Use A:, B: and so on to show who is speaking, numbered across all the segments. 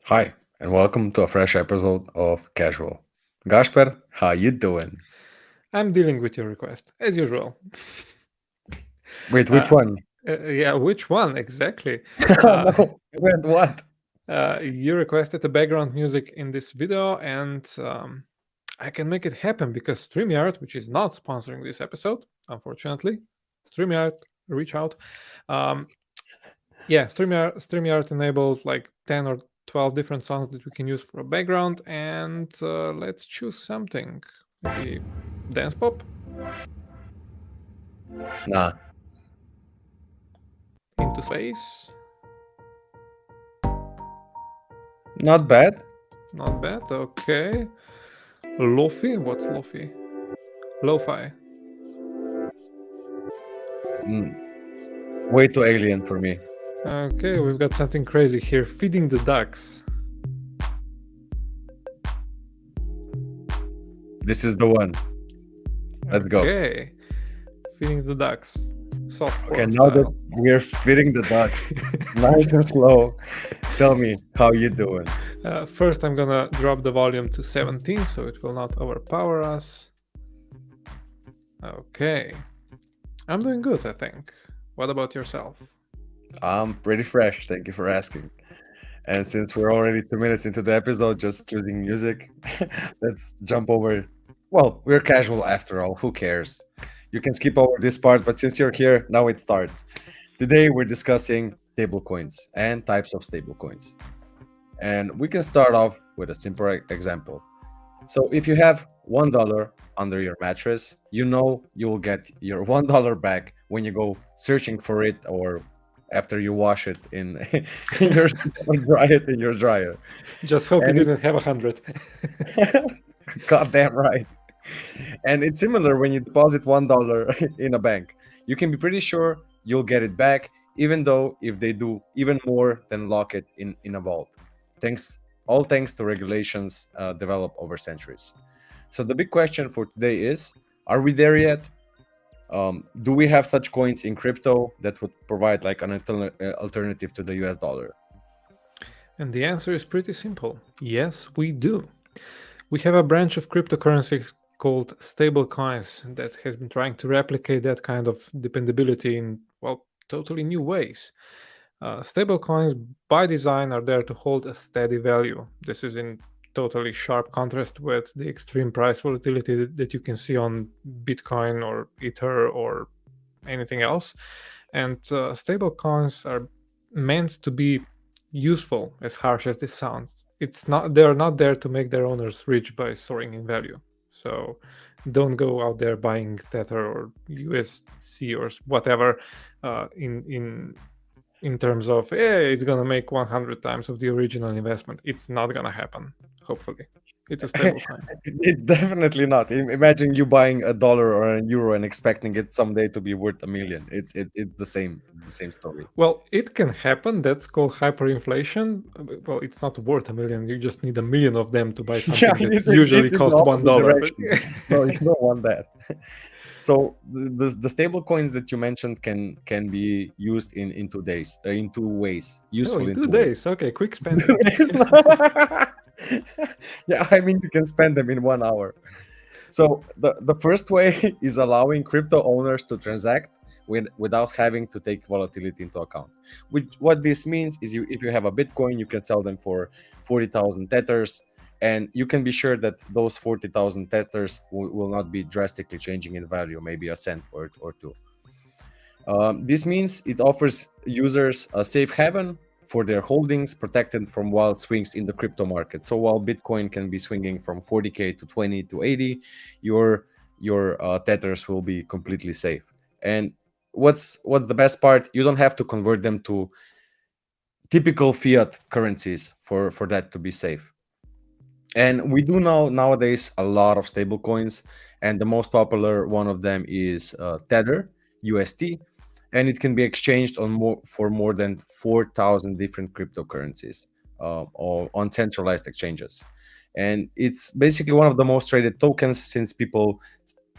A: Hi, and welcome to a fresh episode of Casual. Gasper, how you doing?
B: I'm dealing with your request, as usual.
A: Wait, which
B: Uh,
A: one?
B: yeah, which one exactly?
A: Oh
B: Uh,
A: no, wait, what?
B: you requested the background music in this video, and I can make it happen because StreamYard, which is not sponsoring this episode, unfortunately, StreamYard, reach out. Um, yeah, StreamYard enables like 10 or 12 different songs that we can use for a background, and let's choose something. Maybe dance pop
A: Nah,
B: into space.
A: not bad.
B: Not bad. Okay. Lofi? What's Lofi? Lo-fi.
A: Mm, way too alien for me.
B: Okay, we've got something crazy here. Feeding the ducks.
A: This is the one. Let's go.
B: Okay. Feeding the ducks. Soft
A: Okay,
B: porn
A: now that
B: style.
A: we're feeding the ducks, nice and slow, tell me how you doing.
B: First, I'm gonna drop the volume to 17 so it will not overpower us. Okay. I'm doing good, I think. What about yourself?
A: I'm pretty fresh, thank you for asking. And since we're already 2 minutes into the episode, just choosing music, let's jump over. Well, we're casual after all, who cares? You can skip over this part, but since you're here, now it starts. Today we're discussing stablecoins and types of stablecoins. And we can start off with a simple example. So if you have $1 under your mattress, you know you will get your $1 back when you go searching for it or after you wash it in, in your or dry it in your dryer.
B: Just hope you
A: And
B: didn't have 100.
A: goddamn right. And it's similar when you deposit $1 in a bank. You can be pretty sure you'll get it back, even though if they do even more than lock it in a vault. Thanks to regulations developed over centuries. So the big question for today is: are we there yet? Do we have such coins in crypto that would provide like an alternative to the US dollar?
B: And the answer is pretty simple. Yes, we do. We have a branch of cryptocurrencies called stablecoins that has been trying to replicate that kind of dependability in, well, totally new ways. Stablecoins, by design, are there to hold a steady value. This is in totally sharp contrast with the extreme price volatility that you can see on Bitcoin or Ether or anything else. And stablecoins are meant to be useful, as harsh as this sounds. It's not They are not there to make their owners rich by soaring in value. So don't go out there buying Tether or USC or whatever in terms of, hey, it's gonna make 100 times of the original investment. It's not gonna happen. Hopefully, it's a stable coin.
A: It's definitely not. Imagine you buying $1 or a euro and expecting it someday to be worth a million. It's the same story.
B: Well, it can happen. That's called hyperinflation. Well, it's not worth a million. You just need a million of them to buy
A: Yeah,
B: something that
A: it's
B: usually
A: in the
B: cost one
A: opposite
B: dollar. But
A: direction. No, you don't want that. So the stable coins that you mentioned can be used in 2 days, in 2 ways,
B: oh,
A: useful
B: in
A: in
B: two
A: 2 ways.
B: days, okay, quick spending.
A: Yeah, I mean you can spend them in 1 hour. So the first way is allowing crypto owners to transact without having to take volatility into account. Which what this means is if you have a Bitcoin, you can sell them for 40,000 tethers, and you can be sure that those 40,000 tethers will not be drastically changing in value, maybe a cent or two. This means it offers users a safe haven for their holdings, protected from wild swings in the crypto market. So while Bitcoin can be swinging from 40K to 20 to 80, your tethers will be completely safe. And what's the best part? You don't have to convert them to typical fiat currencies for that to be safe. And we do know nowadays a lot of stable coins, and the most popular one of them is Tether, UST, and it can be exchanged for more than 4,000 different cryptocurrencies or on centralized exchanges. And it's basically one of the most traded tokens since people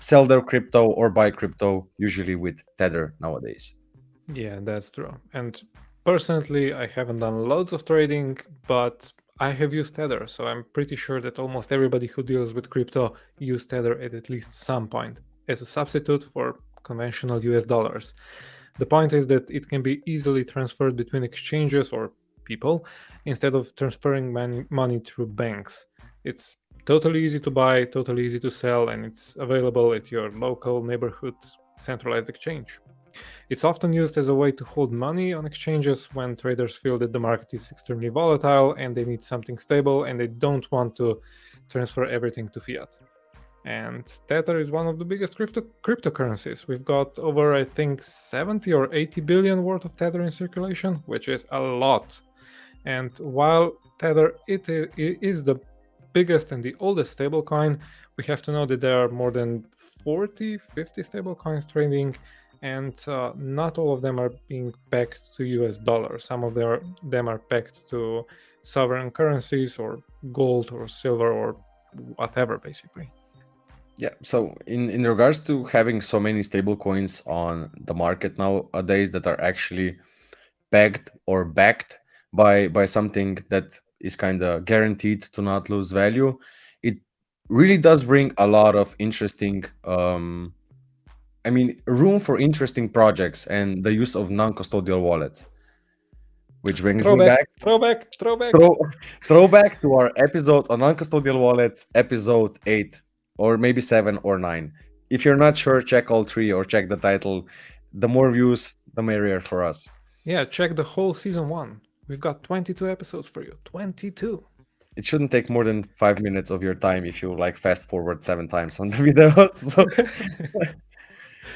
A: sell their crypto or buy crypto usually with Tether nowadays.
B: Yeah, that's true. And personally, I haven't done loads of trading, but I have used Tether, so I'm pretty sure that almost everybody who deals with crypto used Tether at least some point as a substitute for conventional US dollars. The point is that it can be easily transferred between exchanges or people instead of transferring money through banks. It's totally easy to buy, totally easy to sell, and it's available at your local neighborhood centralized exchange. It's often used as a way to hold money on exchanges when traders feel that the market is extremely volatile and they need something stable and they don't want to transfer everything to fiat. And Tether is one of the biggest cryptocurrencies. We've got over, I think, 70 or 80 billion worth of Tether in circulation, which is a lot. And while Tether is the biggest and the oldest stablecoin, we have to know that there are more than 40, 50 stablecoins trading, and not all of them are being pegged to US dollars. Some of them are pegged to sovereign currencies or gold or silver or whatever, basically.
A: Yeah, so in regards to having so many stable coins on the market nowadays that are actually pegged or backed by something that is kind of guaranteed to not lose value, it really does bring a lot of interesting room for interesting projects and the use of non-custodial wallets, which brings me back
B: Throwback.
A: throwback to our episode on non-custodial wallets, episode 8 or maybe 7 or 9. If you're not sure, check all three or check the title. The more views, the merrier for us.
B: Yeah, check the whole season 1. We've got 22 episodes for you. 22.
A: It shouldn't take more than 5 minutes of your time if you like fast forward 7 times on the video. So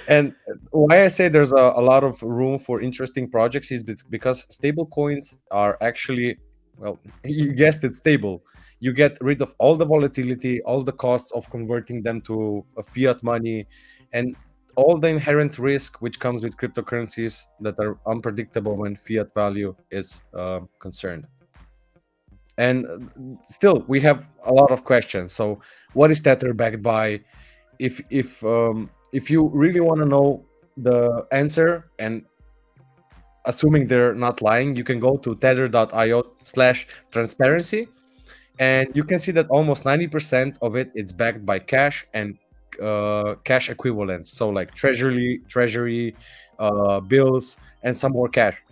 A: and why I say there's a lot of room for interesting projects is because stable coins are actually, well, you guessed it, stable. You get rid of all the volatility, all the costs of converting them to a fiat money, and all the inherent risk which comes with cryptocurrencies that are unpredictable when fiat value is concerned. And still, we have a lot of questions. So, what is Tether backed by? If you really want to know the answer, and assuming they're not lying, you can go to tether.io/transparency, and you can see that almost 90% of it is backed by cash and cash equivalents. So like treasury bills, and some more cash.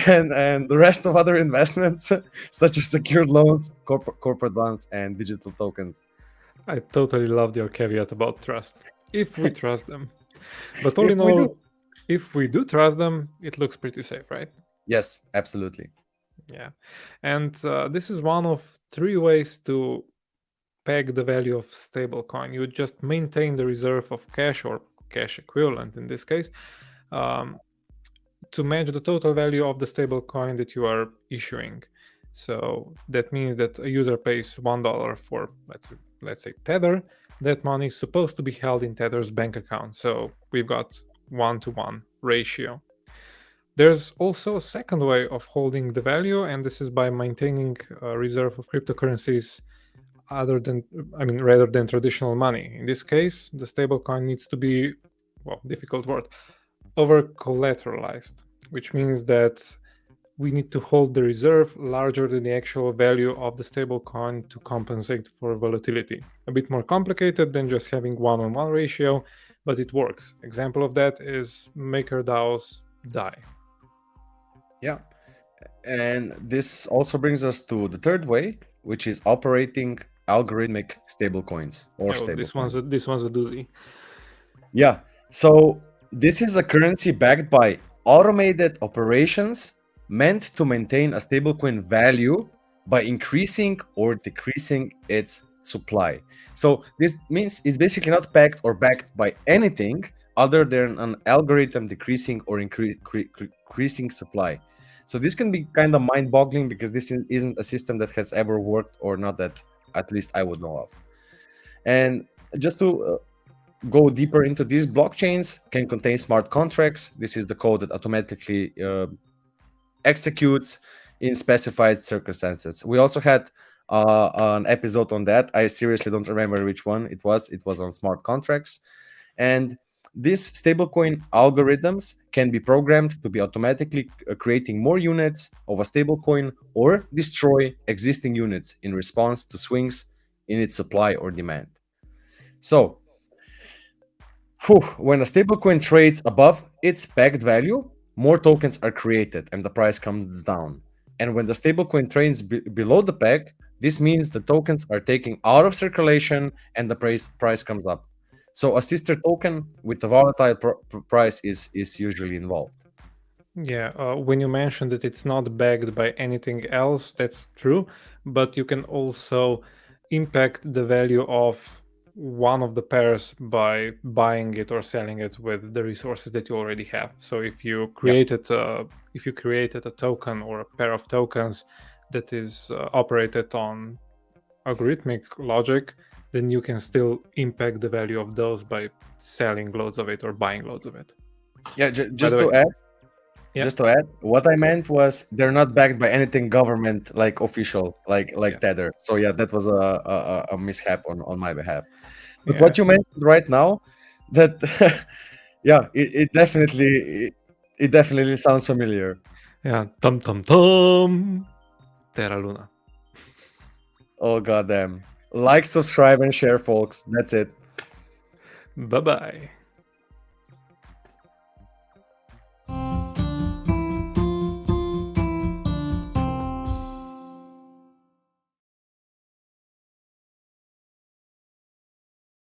A: And the rest of other investments, such as secured loans, corporate bonds, and digital tokens.
B: I totally loved your caveat about trust. If we trust them. But all
A: If
B: in
A: we
B: all,
A: do.
B: if we do trust them, it looks pretty safe, right?
A: Yes, absolutely.
B: Yeah. And this is one of 3 ways to peg the value of stablecoin. You just maintain the reserve of cash or cash equivalent in this case to match the total value of the stablecoin that you are issuing. So that means that a user pays $1 for, let's say Tether. That money is supposed to be held in Tether's bank account. So we've got 1-to-1 ratio. There's also a second way of holding the value, and this is by maintaining a reserve of cryptocurrencies rather than traditional money. In this case, the stablecoin needs to be, well, difficult word, over collateralized, which means that we need to hold the reserve larger than the actual value of the stablecoin to compensate for volatility. A bit more complicated than just having 1-on-1 ratio, but it works. Example of that is MakerDAO's DAI.
A: Yeah. And this also brings us to the third way, which is operating algorithmic stablecoins or stablecoins.
B: This one's a doozy.
A: Yeah. So this is a currency backed by automated operations meant to maintain a stablecoin value by increasing or decreasing its supply. So this means it's basically not backed or backed by anything other than an algorithm decreasing or increasing supply. So this can be kind of mind-boggling because this isn't a system that has ever worked, or not that at least I would know of. And just to go deeper into these, blockchains can contain smart contracts. This is the code that automatically executes in specified circumstances. We also had an episode on that. I seriously don't remember which one it was. It was on smart contracts. And These stablecoin algorithms can be programmed to be automatically creating more units of a stablecoin or destroy existing units in response to swings in its supply or demand. So, when a stablecoin trades above its pegged value, more tokens are created and the price comes down. And when the stablecoin trades below the peg, this means the tokens are taken out of circulation and the price comes up. So a sister token with a volatile price is usually involved.
B: Yeah, when you mentioned that it's not backed by anything else, that's true, but you can also impact the value of one of the pairs by buying it or selling it with the resources that you already have. So
A: Yeah.
B: if you created a token or a pair of tokens that is operated on algorithmic logic, then you can still impact the value of those by selling loads of it or buying loads of it.
A: Yeah,
B: By the
A: just
B: way,
A: to add,
B: yeah,
A: just to add, what I meant was they're not backed by anything government like official,
B: yeah,
A: like Tether. So yeah, that was a mishap on my behalf. But
B: yeah,
A: what you mentioned right now, that yeah, it definitely sounds familiar.
B: yeah. Tum tum tum. Terra Luna.
A: Oh goddamn! Like, subscribe, and share, folks. That's it.
B: Bye bye.